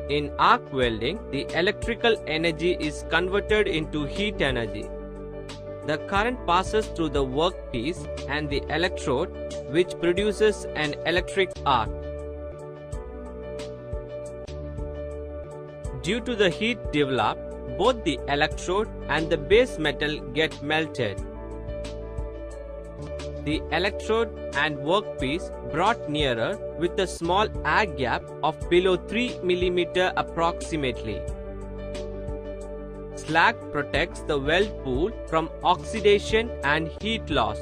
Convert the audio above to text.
In arc welding, the electrical energy is converted into heat energy. The current passes through the workpiece and the electrode, which produces an electric arc. Due to the heat developed, both the electrode and the base metal get melted. The electrode and workpiece brought nearer with a small air gap of below 3 mm approximately. Slag protects the weld pool from oxidation and heat loss.